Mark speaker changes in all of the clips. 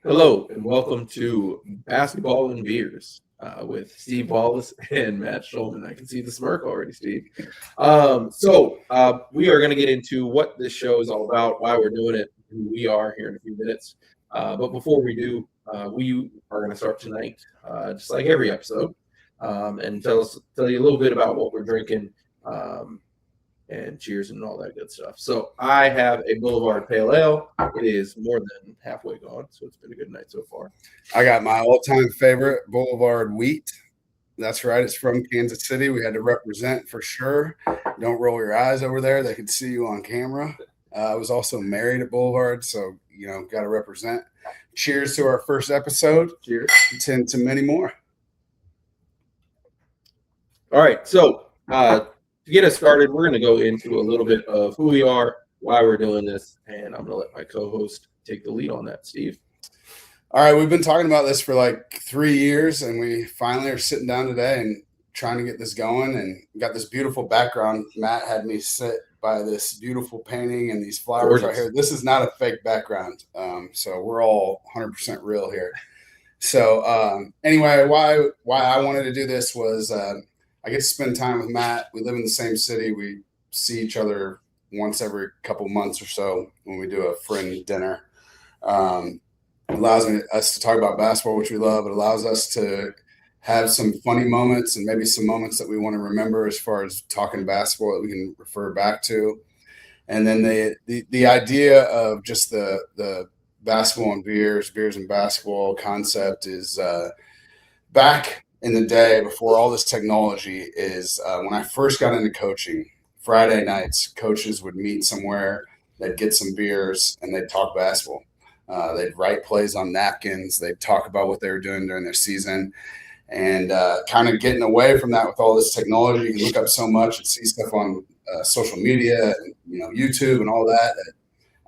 Speaker 1: Hello and welcome to Basketball and Beers with Steve Wallace and Matt Schulman. I can see the smirk already, Steve. We are going to get into what this show is all about, why we're doing it, who we are here in a few minutes. But before we do, we are going to start tonight, just like every episode, and tell you a little bit about what we're drinking. And cheers and all that good stuff. So I have a Boulevard Pale Ale. It is more than halfway gone, so it's been a good night so far.
Speaker 2: I got my all-time favorite, Boulevard Wheat. That's right. It's from Kansas City. We had to represent for sure. Don't roll your eyes over there. They could see you on camera. I was also married at Boulevard, so, got to represent. Cheers to our first episode.
Speaker 1: Cheers.
Speaker 2: To many more.
Speaker 1: All right, so to get us started, we're going to go into a little bit of who we are, why we're doing this, and I'm going to let my co-host take the lead on that, Steve.
Speaker 2: All right, we've been talking about this for like 3 years, and we finally are sitting down today and trying to get this going, and got this beautiful background. Matt had me sit by this beautiful painting and these flowers right here. This is not a fake background, so we're all 100% real here. So anyway, why I wanted to do this was I get to spend time with Matt. We live in the same city. We see each other once every couple months or so when we do a friend dinner. It allows us to talk about basketball, which we love. It allows us to have some funny moments and maybe some moments that we want to remember as far as talking basketball that we can refer back to. And then the idea of just the basketball and beers and basketball concept is back in the day before all this technology is when I first got into coaching. Friday nights, coaches would meet somewhere, they'd get some beers, and they'd talk basketball. They'd write plays on napkins. They'd talk about what they were doing during their season. And kind of getting away from that with all this technology. You can look up so much and see stuff on social media and YouTube and all that.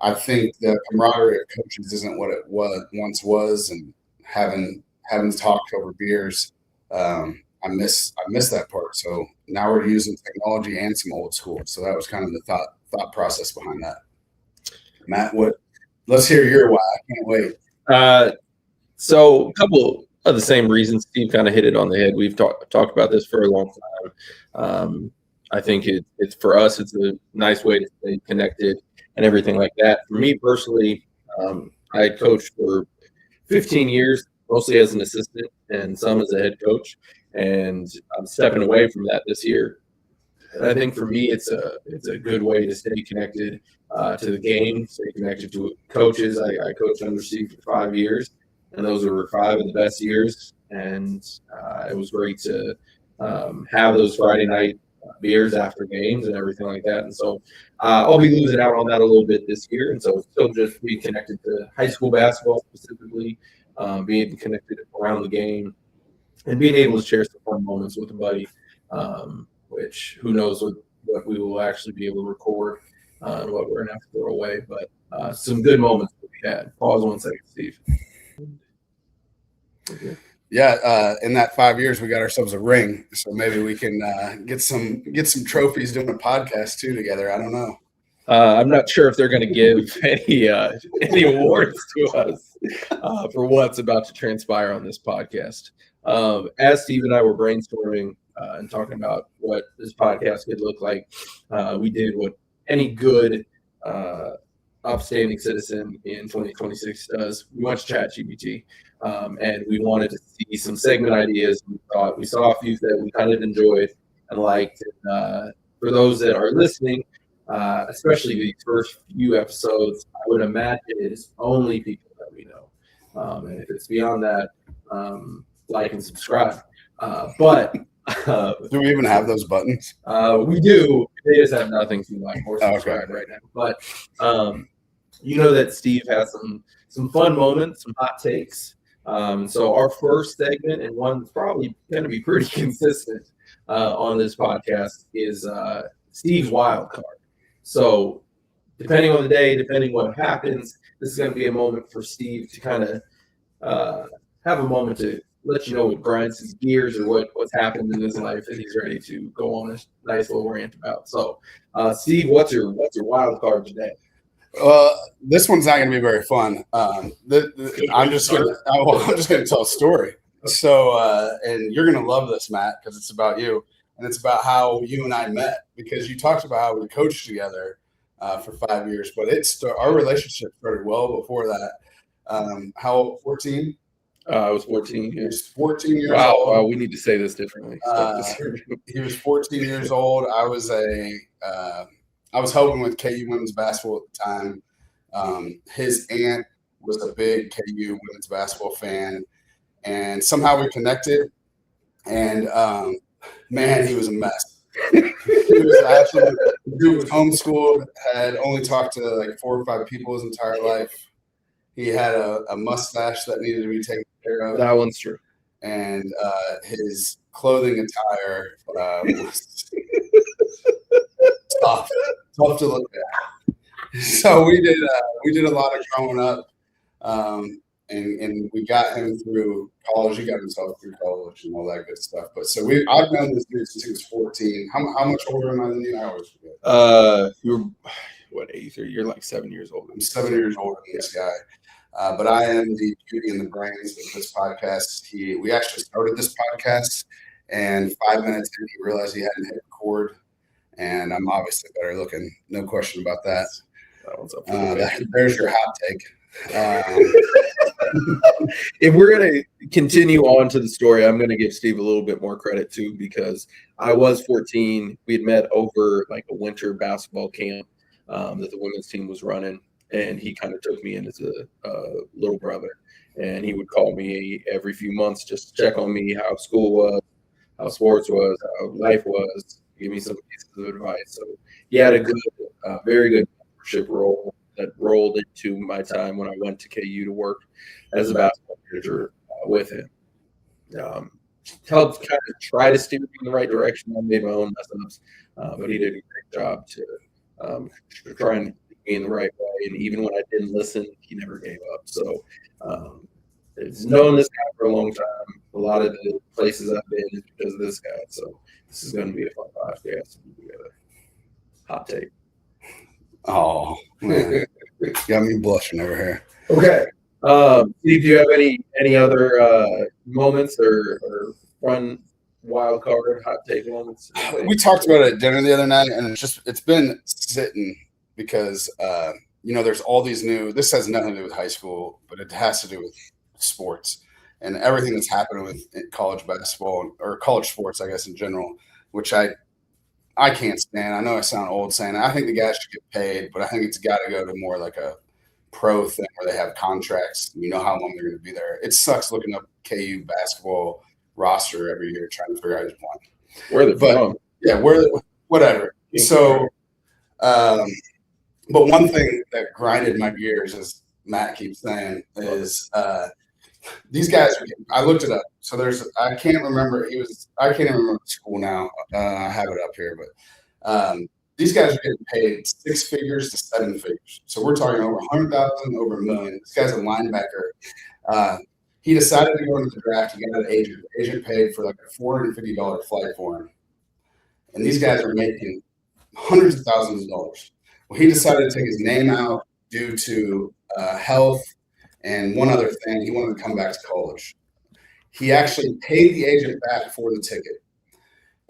Speaker 2: I think the camaraderie of coaches isn't what it once was, and having talked over beers. I miss that part. So now we're using technology and some old school. So that was kind of the thought process behind that. Matt, let's hear your why. I can't wait.
Speaker 1: So a couple of the same reasons. Steve kind of hit it on the head. We've talked about this for a long time. I think it's for us, it's a nice way to stay connected and everything like that. For me personally, I coached for 15 years, mostly as an assistant and some as a head coach, and I'm stepping away from that this year. And I think for me, it's a good way to stay connected to the game, stay connected to coaches. I coached under Steve for 5 years, and those were 5 of the best years. And it was great to have those Friday night beers after games and everything like that. And so I'll be losing out on that a little bit this year. And so still just being connected to high school basketball specifically, being connected around the game, and being able to share some fun moments with a buddy, which who knows what we will actually be able to record and what we're going to have to throw away. But some good moments that we had. Pause 1 second, Steve.
Speaker 2: Yeah, in that 5 years, we got ourselves a ring, so maybe we can get some trophies doing a podcast too together. I don't know.
Speaker 1: I'm not sure if they're going to give any awards to us for what's about to transpire on this podcast. As Steve and I were brainstorming and talking about what this podcast could look like, we did what any good upstanding citizen in 2026 does. We went to ChatGPT, and we wanted to see some segment ideas. We saw a few that we kind of enjoyed and liked. And, for those that are listening, especially these first few episodes, I would imagine it is only people that we know. And if it's beyond that, like and subscribe. But
Speaker 2: do we even have those buttons?
Speaker 1: We do. They just have nothing to like or subscribe right now. But you know that Steve has some fun moments, some hot takes. So our first segment, and one that's probably going to be pretty consistent on this podcast, is Steve's wild card. So depending on the day, depending what happens, this is going to be a moment for Steve to kind of have a moment to let you know what grinds his gears or what's happened in his life that he's ready to go on a nice little rant about. So, Steve, what's your wild card today?
Speaker 2: Well, this one's not going to be very fun. I'm just going to tell a story. So, and you're going to love this, Matt, because it's about you, and it's about how you and I met. Because you talked about how we coached together for 5 years, but our relationship started well before that. How old? 14?
Speaker 1: I was 14.
Speaker 2: He was 14 years
Speaker 1: Wow,
Speaker 2: old.
Speaker 1: wow, we need to say this differently.
Speaker 2: He was 14 years old. I was helping with KU women's basketball at the time. His aunt was a big KU women's basketball fan, and somehow we connected. And man, he was a mess. He was homeschooled, had only talked to like 4 or 5 people his entire life. He had a mustache that needed to be taken care of.
Speaker 1: That one's true.
Speaker 2: And his clothing attire was tough to look at. So we did a lot of growing up, and we got him through college. He got himself through college and all that good stuff. But so I've known this dude since he was 14. How much older am I than you? I always forget.
Speaker 1: You're what, 83? You're like 7 years old.
Speaker 2: I'm 7 years older than this guy. But I am the beauty and the brains of this podcast. We actually started this podcast, and 5 minutes in, he realized he hadn't hit record, and I'm obviously better looking. No question about that. There's your hot take.
Speaker 1: If we're going to continue on to the story, I'm going to give Steve a little bit more credit too, because I was 14. We had met over like a winter basketball camp that the women's team was running. And he kind of took me in as a little brother. And he would call me every few months just to check on me, how school was, how sports was, how life was, give me some pieces of advice. So he had a good, very good leadership role that rolled into my time when I went to KU to work as a basketball manager with him. Helped kind of try to steer me in the right direction. I made my own mess-ups, but he did a great job to try and in the right way, and even when I didn't listen, he never gave up. So it's known this guy for a long time. A lot of the places I've been is because of this guy. So this is going to be a fun podcast to do together. Hot take.
Speaker 2: Oh man, got me blushing over here.
Speaker 1: Okay, Steve, do you have any other moments or fun wild card hot take moments?
Speaker 2: We talked about it at dinner the other night, and it's been sitting. Because, there's all these this has nothing to do with high school, but it has to do with sports and everything that's happening with college basketball or college sports, I guess, in general, which I can't stand. I know I sound old saying it. I think the guys should get paid, but I think it's got to go to more like a pro thing where they have contracts. You know how long they're going to be there. It sucks looking up KU basketball roster every year trying to figure out who's won.
Speaker 1: Where they're from.
Speaker 2: Yeah, whatever. So, but one thing that grinded my gears, as Matt keeps saying, is these guys. I looked it up. So I can't remember the school now. I have it up here, but these guys are getting paid 6 figures to 7 figures. So we're talking over 100,000, over $1 million. This guy's a linebacker. He decided to go into the draft. He got an agent. The agent paid for like a $450 flight for him, and these guys are making hundreds of thousands of dollars. Well, he decided to take his name out due to health and one other thing. He wanted to come back to college. He actually paid the agent back for the ticket.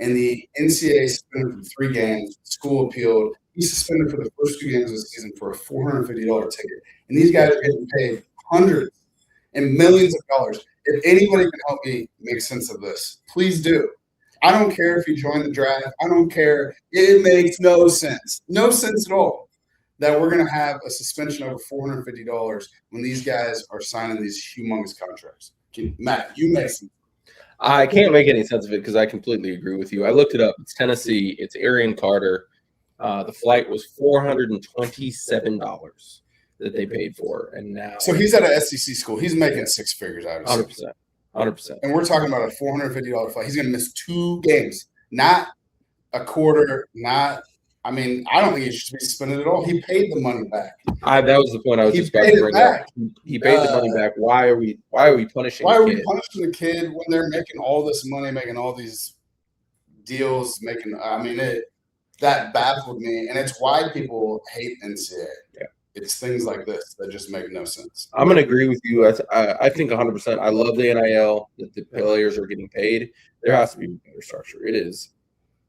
Speaker 2: And the NCAA suspended for 3 games. The school appealed. He suspended for the first 2 games of the season for a $450 ticket. And these guys are getting paid hundreds and millions of dollars. If anybody can help me make sense of this, please do. I don't care if you join the draft. I don't care. It makes no sense. No sense at all that we're going to have a suspension over $450 when these guys are signing these humongous contracts. Matt, you make sense.
Speaker 1: I can't make any sense of it because I completely agree with you. I looked it up. It's Tennessee. It's Arian Carter. The flight was $427 that they paid for. And now.
Speaker 2: So he's at an SEC school. He's making 6 figures out of it.
Speaker 1: 100%. 100%.
Speaker 2: And we're talking about a $450 flight. He's going to miss 2 games, not a quarter, I don't think he should be suspended at all. He paid the money back.
Speaker 1: That was the point I was just about to bring up. He paid the money back. Why are we punishing
Speaker 2: Why are we punishing the kid when they're making all this money, making all these deals, that baffled me. And it's why people hate NCAA.
Speaker 1: Yeah.
Speaker 2: It's things like this that just make no sense.
Speaker 1: I'm going to agree with you. I think 100%. I love the NIL that the players are getting paid. There has to be better structure. It is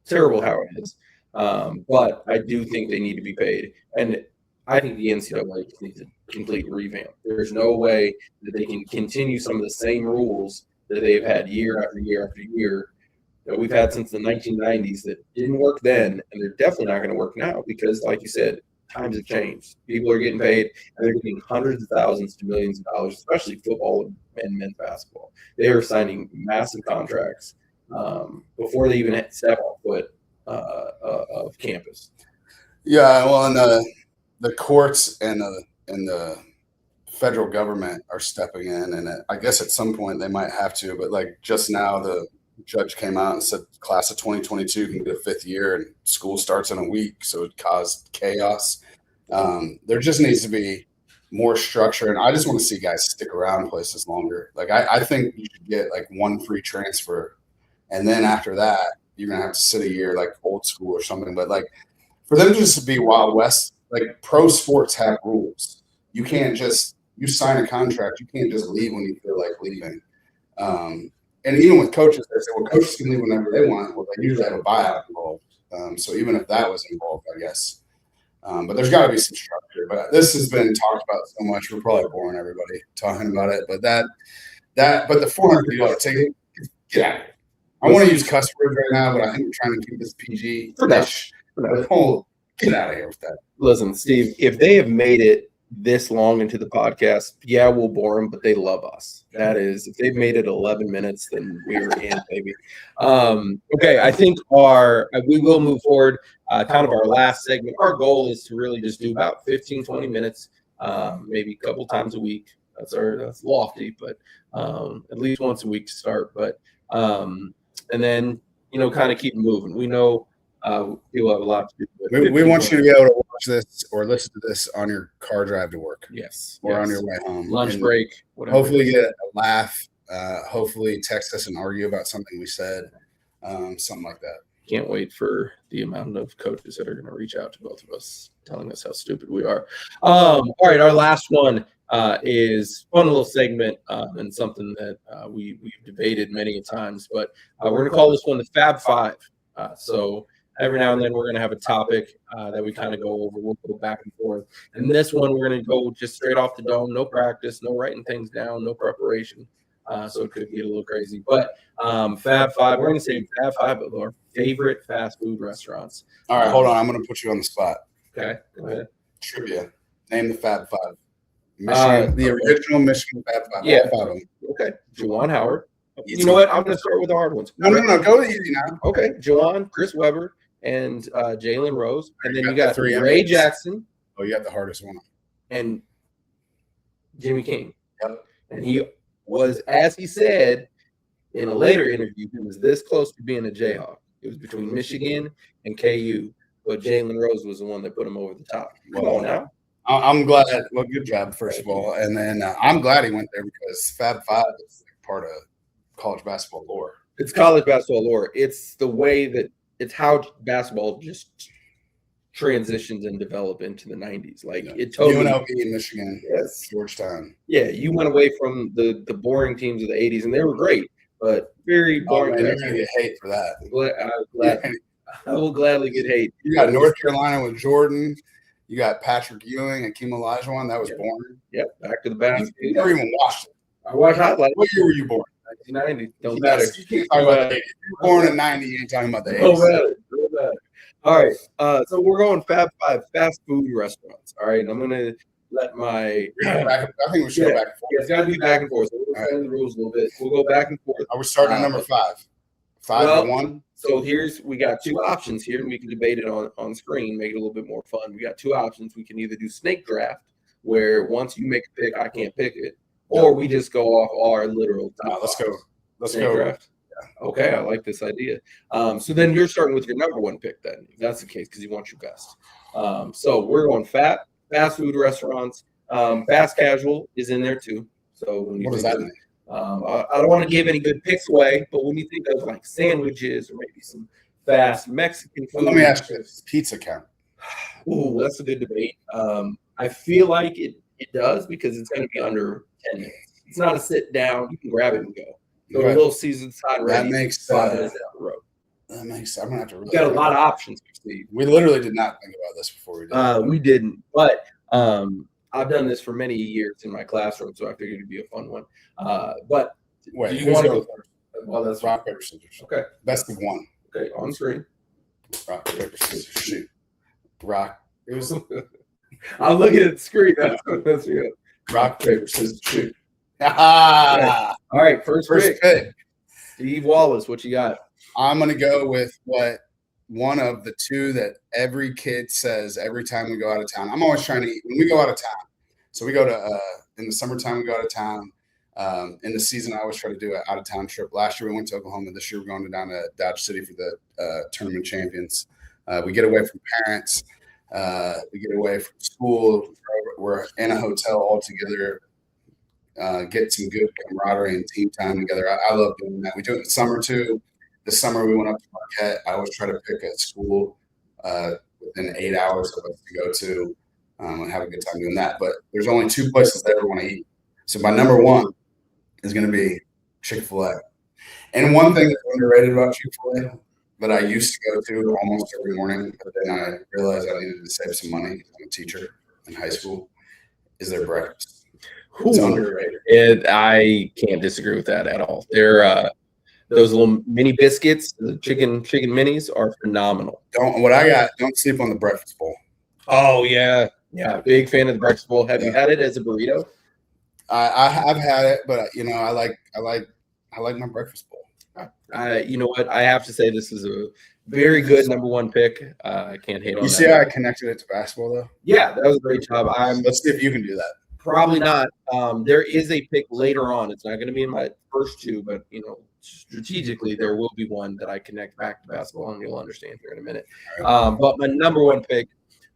Speaker 1: terrible how it is. But I do think they need to be paid. And I think the NCAA needs a complete revamp. There's no way that they can continue some of the same rules that they've had year after year after year that we've had since the 1990s that didn't work then, and they're definitely not going to work now because, like you said, times have changed. People are getting paid, and they're getting hundreds of thousands to millions of dollars, especially football and men's basketball. They are signing massive contracts before they even step off foot of campus.
Speaker 2: Yeah, well, and the courts and the federal government are stepping in, and I guess at some point they might have to. But like just now, the judge came out and said class of 2022 can get a fifth year, and school starts in a week, so it caused chaos. There just needs to be more structure, and I just want to see guys stick around places longer. Like I think you should get like one free transfer, and then after that, you're gonna have to sit a year like old school or something. But like for them just to be Wild West, like pro sports have rules. You can't just you sign a contract. You can't just leave when you feel like leaving. And even with coaches, they say, well, coaches can leave whenever they want. Well, they usually have a buyout involved. So even if that was involved, I guess. But there's got to be some structure. But this has been talked about so much. We're probably boring everybody talking about it. But but the $400 ticket, get out of here. I want to use cuss words right now, but I think we're trying to keep this PG.
Speaker 1: For now.
Speaker 2: Get out of here with that.
Speaker 1: Listen, Steve, if they have made it this long into the podcast, yeah, we'll bore them, but they love us. That is, if they've made it 11 minutes, then we're in, baby. Okay, I think we will move forward. Kind of our last segment. Our goal is to really just do about 15, 20 minutes, maybe a couple times a week. That's lofty, but at least once a week to start. But and then kind of keep moving. We know people have a lot to do.
Speaker 2: We want you to be able to watch this or listen to this on your car drive to work.
Speaker 1: Yes.
Speaker 2: Or on your way home.
Speaker 1: Lunch break. Whatever.
Speaker 2: Hopefully get a laugh. Hopefully text us and argue about something we said. Something like that.
Speaker 1: Can't wait for the amount of coaches that are going to reach out to both of us telling us how stupid we are. All right. Our last one is a fun little segment and something that we've debated many times, but we're going to call this one the Fab Five. So every now and then we're going to have a topic that we kind of go over. We'll go back and forth. And this one, we're going to go just straight off the dome. No practice, no writing things down, no preparation. So it could get a little crazy. But Fab Five, we're going to say Fab Five of our favorite fast food restaurants.
Speaker 2: All right, hold on. I'm going to put you on the spot.
Speaker 1: Okay, go ahead.
Speaker 2: Trivia. Name the Fab Five. Michigan, the original Michigan Fab Five.
Speaker 1: Yeah. Okay. Juwan Howard. You know what? I'm going to start with the hard ones.
Speaker 2: No. Go easy now.
Speaker 1: Okay. Juwan, Chris Webber, and Jalen Rose. And then you got Ray Jackson.
Speaker 2: Oh, you got the hardest one.
Speaker 1: And Jimmy King.
Speaker 2: Yep.
Speaker 1: And he was, as he said in a later interview, he was this close to being a Jayhawk. It was between Michigan and KU, but Jalen Rose was the one that put him over the top. Come on now.
Speaker 2: I'm glad. Well, good job, first of all. And then I'm glad he went there because Fab Five is part of college basketball lore.
Speaker 1: It's college basketball lore. It's the way that it's how basketball just transitions and developed into the 90s. Like it totally
Speaker 2: UNLV in Michigan,
Speaker 1: yes,
Speaker 2: Georgetown.
Speaker 1: Yeah, you went away from the boring teams of the 80s, and they were great, but very boring.
Speaker 2: They're gonna get hate for that.
Speaker 1: I will gladly get hate.
Speaker 2: You got North Carolina with Jordan. You got Patrick Ewing and Hakeem Olajuwon. That was boring.
Speaker 1: Yep, back to the basket.
Speaker 2: You never even watched it.
Speaker 1: I watched highlights.
Speaker 2: What year were you born?
Speaker 1: 1990. Don't matter.
Speaker 2: You can't talk about the 80s. If you were born in 90, you ain't talking about the 80s.
Speaker 1: Don't matter. All right. So we're going Fab Five fast food restaurants. All right. And I'm going to let my –
Speaker 2: I think we should go back and forth.
Speaker 1: Yeah, it's got to be back and forth. So we'll extend the rules a little bit. We'll go back and forth.
Speaker 2: Are we starting at number 5? 5 to 1?
Speaker 1: So we got two options here, and we can debate it on screen, make it a little bit more fun. We got two options. We can either do snake draft, where once you make a pick, I can't pick it, or we just go off our literal top.
Speaker 2: Let's
Speaker 1: snake
Speaker 2: go.
Speaker 1: Draft. Yeah. Okay, I like this idea. So then you're starting with your number one pick then, if that's the case, because you want your best. So we're going fast food restaurants. Fast casual is in there too. So when you
Speaker 2: what does that mean?
Speaker 1: I don't want to give any good picks away, but when you think of like sandwiches or maybe some fast Mexican food.
Speaker 2: Let me ask you this. Pizza count?
Speaker 1: Ooh, that's a good debate. I feel like it does because it's going to be under 10 minutes. It's not a sit down. You can grab it and go. So a little seasoned side ready.
Speaker 2: That makes
Speaker 1: 5 minutes down the road.
Speaker 2: That makes. I'm gonna have to. Really
Speaker 1: Got a lot of options, Steve.
Speaker 2: We literally did not think about this before we did.
Speaker 1: We didn't, but I've done this for many years in my classroom, so I figured it'd be a fun one. But
Speaker 2: wait,
Speaker 1: do you want to go first?
Speaker 2: Well, that's rock paper scissors.
Speaker 1: Okay,
Speaker 2: best of one.
Speaker 1: Okay, on screen.
Speaker 2: Rock paper scissors shoot. Rock. It was.
Speaker 1: I'm looking at the screen. That's good.
Speaker 2: Rock paper scissors shoot.
Speaker 1: All right, first pick. Steve Wallace, what you got?
Speaker 2: I'm going to go with what one of the two that every kid says every time we go out of town. I'm always trying to eat when we go out of town. So we go to in the summertime, we go out of town. In the season, I always try to do an out of town trip. Last year we went to Oklahoma. This year we're going down to Dodge City for the tournament champions. We get away from parents. We get away from school. We're in a hotel all together. Get some good camaraderie and team time together. I love doing that. We do it in the summer too. This summer we went up to Marquette. I always try to pick a school within 8 hours of us to go to and have a good time doing that. But there's only two places I ever want to eat. So my number one is going to be Chick-fil-A. And one thing that's underrated about Chick-fil-A that I used to go to almost every morning, but then I realized I needed to save some money because I'm a teacher in high school, is their breakfast. It's underrated.
Speaker 1: I can't disagree with that at all. They're those little mini biscuits, the chicken minis are phenomenal.
Speaker 2: Don't sleep on the breakfast bowl.
Speaker 1: Oh yeah. Big fan of the breakfast bowl. Have you had it as a burrito?
Speaker 2: I've had it, but I like my breakfast bowl.
Speaker 1: You know what? I have to say this is a very good number one pick. I can't hate on that.
Speaker 2: You see how I connected it to basketball though?
Speaker 1: Yeah, that was a great job.
Speaker 2: Let's see if you can do that.
Speaker 1: Probably not. There is a pick later on. It's not going to be in my first two, but strategically there will be one that I connect back to basketball, and you'll understand here in a minute. But my number one pick,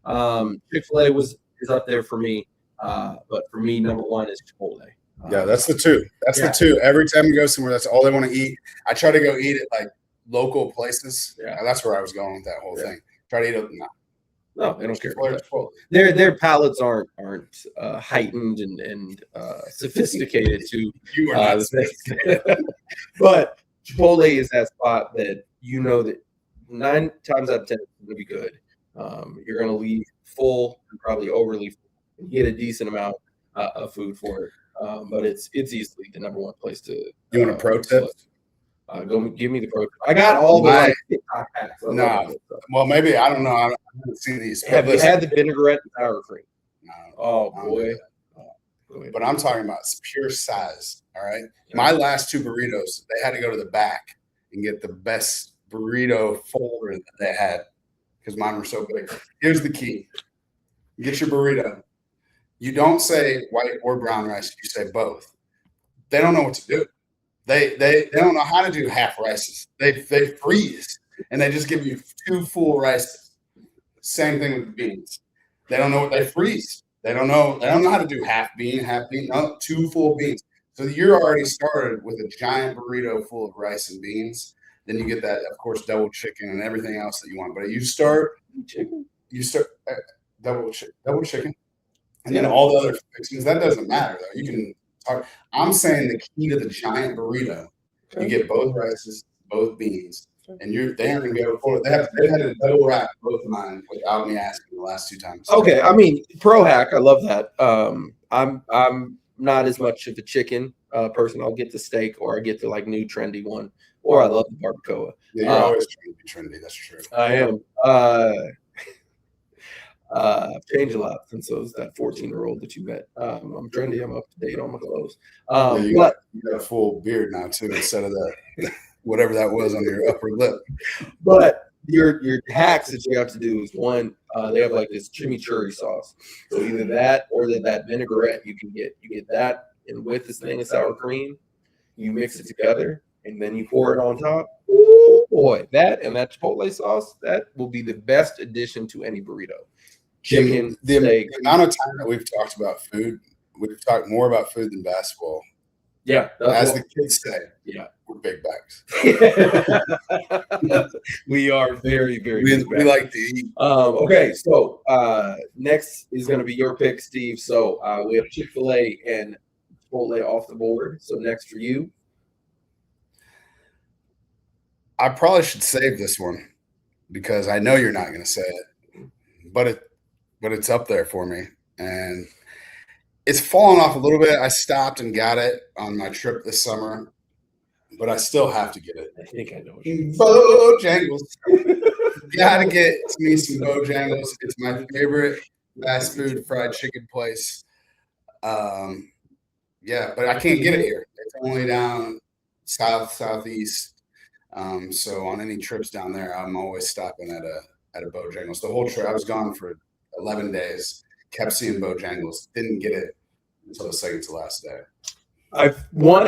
Speaker 1: Chick-fil-A is up there for me. But for me, number one is Chipotle.
Speaker 2: Yeah, that's the two. The two. Every time we go somewhere, that's all they want to eat. I try to go eat at like local places. Yeah, that's where I was going with that whole thing. Try to eat it.
Speaker 1: No, they don't care. Their palates aren't heightened and sophisticated to the things. But Chipotle is that spot that that 9 times out of 10 it's going to be good. You're going to leave full and probably overly full. You get a decent amount of food for it, but it's easily the number one place to.
Speaker 2: You want a pro tip?
Speaker 1: Go give me the pro. I got all the TikTok hacks.
Speaker 2: No, well maybe I don't know. I haven't seen these.
Speaker 1: Have you had the vinaigrette and sour cream?
Speaker 2: No.
Speaker 1: Oh boy.
Speaker 2: But I'm talking about pure size. All right. Yeah. My last 2 burritos, they had to go to the back and get the best burrito folder that they had because mine were so big. Here's the key: get your burrito. You don't say white or brown rice. You say both. They don't know what to do. They don't know how to do half rices. They freeze and they just give you 2 full rices. Same thing with the beans. They don't know what they freeze. They don't know how to do half bean. No, 2 full beans. So you're already started with a giant burrito full of rice and beans. Then you get that, of course, double chicken and everything else that you want. But you start double chicken. And then all the other fixings, that doesn't matter though. You can talk. I'm saying the key to the giant burrito, you get both rices, both beans, and they aren't gonna be able to afford it. They've had to double wrap both of mine without me asking the last 2 times.
Speaker 1: Okay, I mean pro hack, I love that. I'm not as much of a chicken person. I'll get the steak or I get the like new trendy one. Or I love the barbacoa.
Speaker 2: Yeah, you're always trying to be trendy. That's true.
Speaker 1: I am. I've changed a lot since I was that 14-year-old that you met. I'm trendy. I'm up to date on my clothes.
Speaker 2: You got a full beard now too, instead of that whatever that was on your upper lip.
Speaker 1: But your hacks that you have to do is one. They have like this chimichurri sauce. So either that or that vinaigrette you get that, and with this thing of sour cream, you mix it together. And then you pour it on top. Ooh, boy, that Chipotle sauce, that will be the best addition to any burrito. Chicken, steak.
Speaker 2: The amount of time that we've talked about food, we've talked more about food than basketball.
Speaker 1: Yeah.
Speaker 2: As the kids say.
Speaker 1: Yeah.
Speaker 2: We're big bags.
Speaker 3: We are very, very
Speaker 2: We
Speaker 3: big
Speaker 2: like to eat.
Speaker 3: okay, so next is going to be your pick, Steve. So we have Chick-fil-A and Chipotle off the board. So next for you.
Speaker 2: I probably should save this one because I know you're not going to say it, but it's up there for me, and it's fallen off a little bit. I stopped and got it on my trip this summer, but I still have to get it.
Speaker 3: I think I know.
Speaker 2: Bojangles. Gotta get me some Bojangles. It's my favorite fast food fried chicken place. Yeah, but I can't get it here. It's only down southeast. So on any trips down there, I'm always stopping at a Bojangles. The whole trip, I was gone for 11 days. Kept seeing Bojangles. Didn't get it until the second to last day.
Speaker 3: I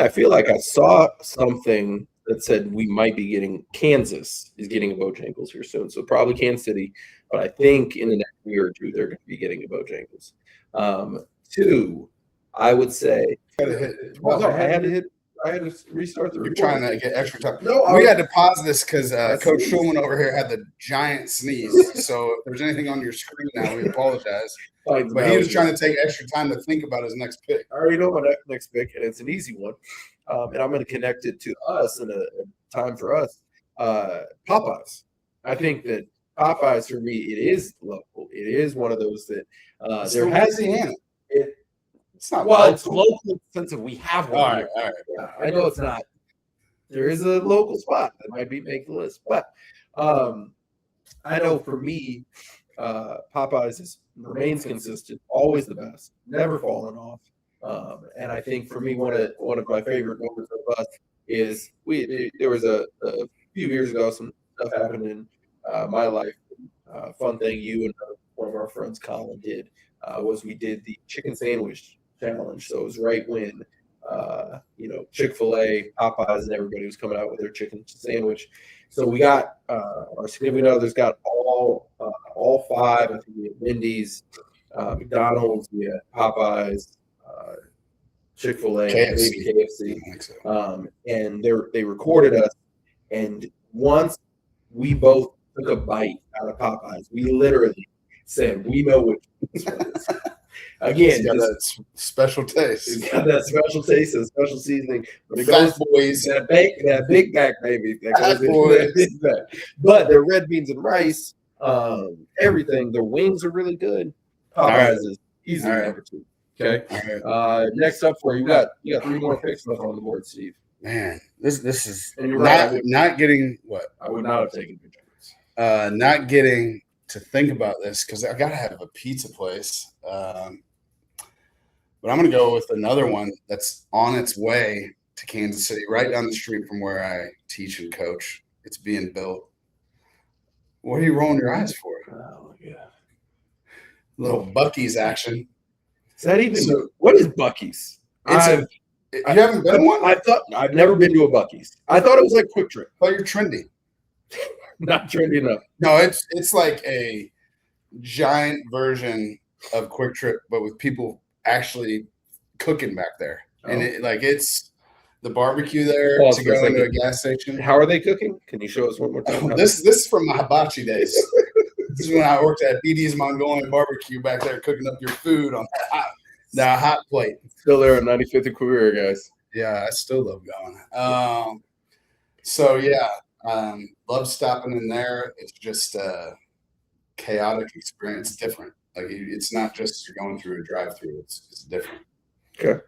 Speaker 3: feel like I saw something that said we might be getting Kansas is getting a Bojangles here soon. So probably Kansas City, but I think in the next year or two they're going to be getting a Bojangles. Two, I would say. I had to restart the recording.
Speaker 2: You're trying to get extra time.
Speaker 3: No,
Speaker 2: we had to pause this because Coach Schulman over here had the giant sneeze. So if there's anything on your screen now, we apologize. But he was trying to take extra time to think about his next pick.
Speaker 3: I already know my next pick, and it's an easy one. And I'm going to connect it to us in a time for us. Popeyes. I think that Popeyes for me, it is local. It is one of those that there has been.
Speaker 2: It's not
Speaker 3: well,
Speaker 2: local.
Speaker 3: it's local in the sense of we have one.
Speaker 2: All right,
Speaker 3: here.
Speaker 2: all right.
Speaker 3: Yeah, I know it's not. There is a local spot that might be make the list, but I know for me, Popeyes remains consistent, always the best, never fallen off. And I think for me, one of my favorite moments of us is there was a few years ago, some stuff happened in my life. Fun thing you and one of our friends, Colin, did was we did the chicken sandwich challenge. So it was right when Chick-fil-A, Popeyes, and everybody was coming out with their chicken sandwich. So we got our significant others got all five. I think we had Wendy's, McDonald's, we had Popeyes, Chick-fil-A, maybe KFC. And they recorded us. And once we both took a bite out of Popeyes, we literally said, "We know what this one is." Again,
Speaker 2: it's got that special taste.
Speaker 3: It's got that special taste and special seasoning. But it
Speaker 2: Fat
Speaker 3: goes
Speaker 2: boys.
Speaker 3: that big back baby. That
Speaker 2: Fat
Speaker 3: goes into
Speaker 2: boys.
Speaker 3: that big back. But their red beans and rice, everything. Their wings are really good. Popeyes is easily number two. Okay.
Speaker 2: All right.
Speaker 3: Next up for you got three more picks left on the board, Steve.
Speaker 2: Man, this is
Speaker 3: And you're right.
Speaker 2: not getting what?
Speaker 3: I would not have taken Bojangles.
Speaker 2: Not getting to think about this because I gotta have a pizza place. But I'm gonna go with another one that's on its way to Kansas City, right down the street from where I teach and coach. It's being built. What are you rolling your eyes for?
Speaker 3: Oh my god.
Speaker 2: Little Buc-ee's action.
Speaker 3: Is that even what is Buc-ee's?
Speaker 2: You haven't been one?
Speaker 3: I've never been to a Buc-ee's. I thought it was like Quick Trip.
Speaker 2: Oh, you're trendy.
Speaker 3: Not trendy enough.
Speaker 2: No, it's like a giant version of Quick Trip, but with people actually cooking back there. And it's the barbecue there to go into a gas station.
Speaker 3: How are they cooking? Can you show us one more time?
Speaker 2: This is from my hibachi days. This is when I worked at BD's Mongolian Barbecue back there cooking up your food on the hot plate.
Speaker 3: Still there on 95th and Queer, guys.
Speaker 2: Yeah, I still love going. So yeah, love stopping in there. It's just a chaotic experience. It's different. Like it's not just you're going through a drive-through. It's different.
Speaker 3: Okay.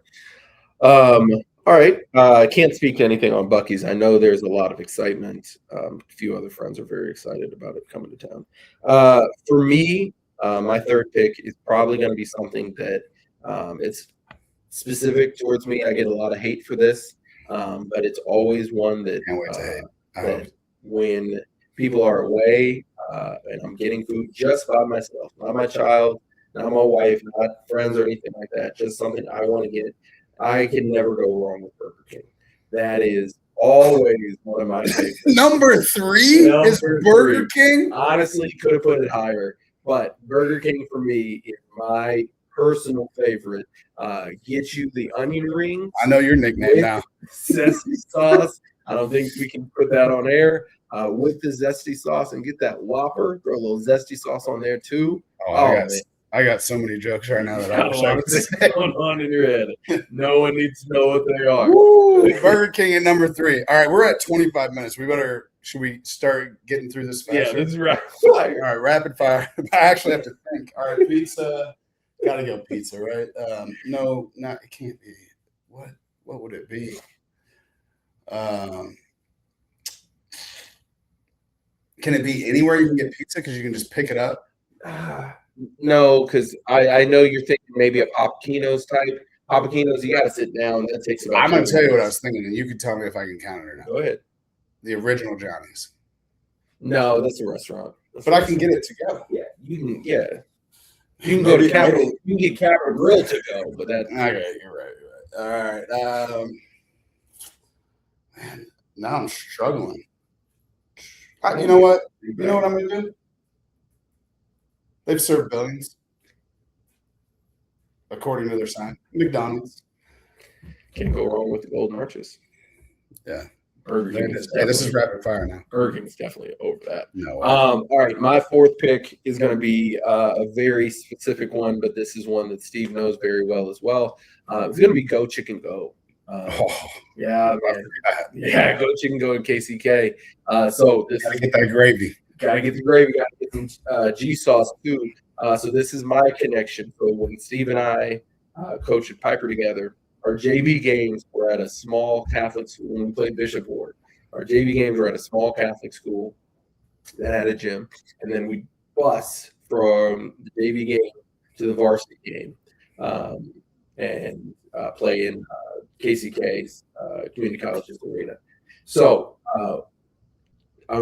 Speaker 3: All right. I can't speak to anything on Buc-ee's. I know there's a lot of excitement. A few other friends are very excited about it coming to town. For me, my third pick is probably going to be something that it's specific towards me. I get a lot of hate for this, but it's always one that,
Speaker 2: Can't wait to hate.
Speaker 3: that when people are away and I'm getting food just by myself, not my child, not my wife, not friends or anything like that, just something I want to get. I can never go wrong with Burger King. That is always one of my favorites.
Speaker 2: Number three is Burger King.
Speaker 3: Honestly, could have put it higher, but Burger King for me is my personal favorite. Get you the onion rings.
Speaker 2: I know your nickname now.
Speaker 3: Sesame sauce. I don't think we can put that on air with the zesty sauce and get that Whopper. Throw a little zesty sauce on there too.
Speaker 2: I got so many jokes right now that I
Speaker 3: Got a
Speaker 2: wish
Speaker 3: lot
Speaker 2: I
Speaker 3: of
Speaker 2: could
Speaker 3: things
Speaker 2: say.
Speaker 3: going on in your head. No one needs to know what they are.
Speaker 2: Woo! Burger King at number 3. All right, we're at 25 minutes. Should we start getting through this
Speaker 3: Yeah,
Speaker 2: faster?
Speaker 3: this is right.
Speaker 2: All right, rapid fire. I actually have to think. All right, pizza. Gotta go pizza, right? No, not it can't be. What would it be? Can it be anywhere you can get pizza because you can just pick it up?
Speaker 3: No, because I know you're thinking maybe a Papakino's type. Papakino's, you got to sit down. That takes about.
Speaker 2: I'm gonna
Speaker 3: 20
Speaker 2: tell you what I
Speaker 3: minutes.
Speaker 2: was thinking, and you can tell me if I can count it or not.
Speaker 3: Go ahead.
Speaker 2: The original Johnny's,
Speaker 3: No, that's a restaurant.
Speaker 2: but I can get it together.
Speaker 3: Yeah, you can. Yeah, you can go to Capitol. You can get Capitol Grill to go, but that.
Speaker 2: Okay, you're right. All right. Man, now I'm struggling. You know what? You know what I'm gonna do? They've served billions, according to their sign. McDonald's.
Speaker 3: Can't go wrong with the Golden Arches.
Speaker 2: Yeah.
Speaker 3: Burger
Speaker 2: There
Speaker 3: King.
Speaker 2: it is. Hey, this is rapid fire now.
Speaker 3: Burger King's definitely over that.
Speaker 2: No.
Speaker 3: All right, my fourth pick is going to be a very specific one, but this is one that Steve knows very well as well. It's going to be Go Chicken Go. Yeah, man. Yeah, Go Chicken Go in KCK. So this
Speaker 2: Gotta get that gravy.
Speaker 3: gotta get the gravy, gotta get some G sauce too. So this is my connection. So when Steve and I coached at Piper together, our JV games were at a small Catholic school when we played Bishop Ward. Our JV games were at a small Catholic school that had a gym, and then we bus from the JV game to the varsity game and play in KCK's Community College's arena. So I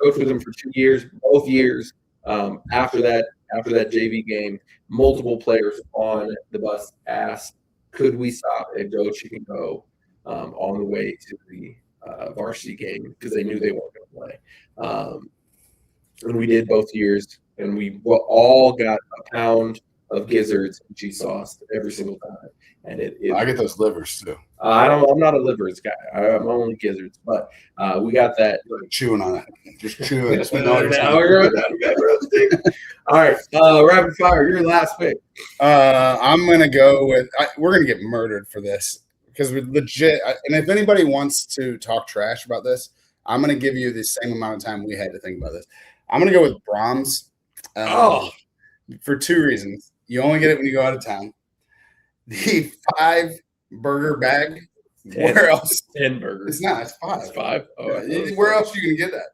Speaker 3: coached with him for 2 years. Both years after that JV game, multiple players on the bus asked, "Could we stop at Go Chicken Go on the way to the varsity game?" Because they knew they weren't going to play. And we did both years, and we all got a pound of gizzards and cheese sauce every single time. And
Speaker 2: I get those livers too.
Speaker 3: I'm not a livers guy. I'm only gizzards, but we got that.
Speaker 2: Chewing on it. Just chewing. Just
Speaker 3: All right, rapid fire. Your last pick.
Speaker 2: I'm gonna go with. We're gonna get murdered for this because we legit. And if anybody wants to talk trash about this, I'm gonna give you the same amount of time we had to think about this. I'm gonna go with Brahms. For 2 reasons. You only get it when you go out of town. The 5 burger bag.
Speaker 3: 10.
Speaker 2: Where else?
Speaker 3: 10 burgers.
Speaker 2: It's not. It's 5.
Speaker 3: It's 5. Oh,
Speaker 2: Where else are you gonna get that?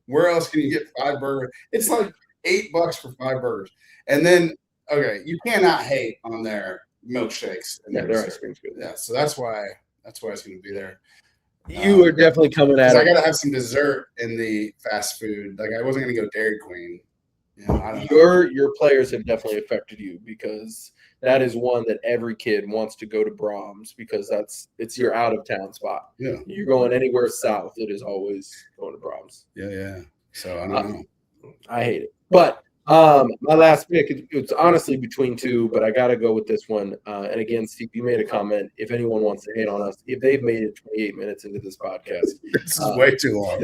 Speaker 2: Where else can you get 5 burgers? It's like $8 for 5 burgers. And then, okay, you cannot hate on their milkshakes. And
Speaker 3: Yeah,
Speaker 2: their
Speaker 3: their ice
Speaker 2: dessert.
Speaker 3: cream's good.
Speaker 2: Yeah, so that's why it's going to be there.
Speaker 3: You are definitely coming at
Speaker 2: 'Cause I
Speaker 3: it.
Speaker 2: got to have some dessert in the fast food. Like I wasn't going to go Dairy Queen. You know, I don't know.
Speaker 3: Your players have definitely affected you because that is one that every kid wants to go to Brahms because it's your out of town spot.
Speaker 2: Yeah.
Speaker 3: You're going anywhere south, it is always going to Brahms.
Speaker 2: Yeah. So I don't know.
Speaker 3: I hate it. But my last pick, it's honestly between 2, but I got to go with this one. And again, Steve, you made a comment. If anyone wants to hate on us, if they've made it 28 minutes into this podcast,
Speaker 2: This is way too long.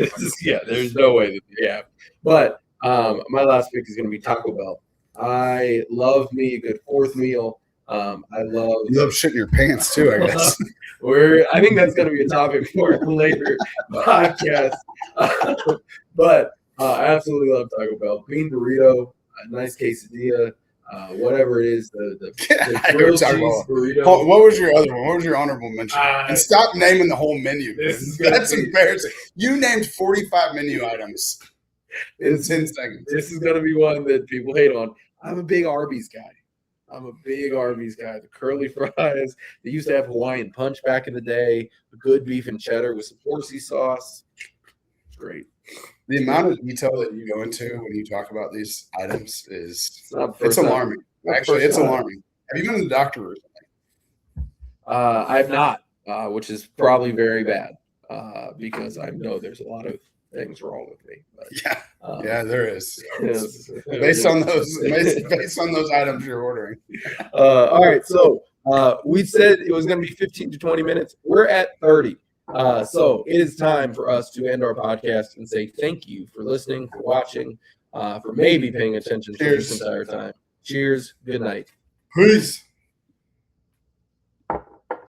Speaker 3: there's no way that they have. But my last pick is going to be Taco Bell. I love me a good 4th meal. I love
Speaker 2: You love shitting your pants too, I guess.
Speaker 3: I think that's going to be a topic for a later podcast. But I absolutely love Taco Bell. Bean burrito, a nice quesadilla, whatever it is, the grilled cheese burrito.
Speaker 2: What was your other one? What was your honorable mention? And stop naming the whole menu. That's embarrassing. You named 45 menu items in 10 seconds.
Speaker 3: This is going to be one that people hate on. I'm a big Arby's guy. The curly fries. They used to have Hawaiian punch back in the day. Good beef and cheddar with some horsey sauce. It's great.
Speaker 2: The amount of detail that you go into when you talk about these items is
Speaker 3: It's
Speaker 2: alarming. Actually, it's
Speaker 3: time.
Speaker 2: alarming. Have you been to the doctor recently?
Speaker 3: I have not, which is probably very bad because I know there's a lot of things wrong with me. But,
Speaker 2: Yeah, there is.
Speaker 3: yes.
Speaker 2: Based on those items you're ordering.
Speaker 3: All right, so we said it was going to be 15 to 20 minutes. We're at 30.
Speaker 1: So it is time for us to end our podcast and say thank you for listening, for watching, for maybe paying attention for this
Speaker 2: Cheers.
Speaker 1: entire time. Cheers. Good night.
Speaker 2: Peace.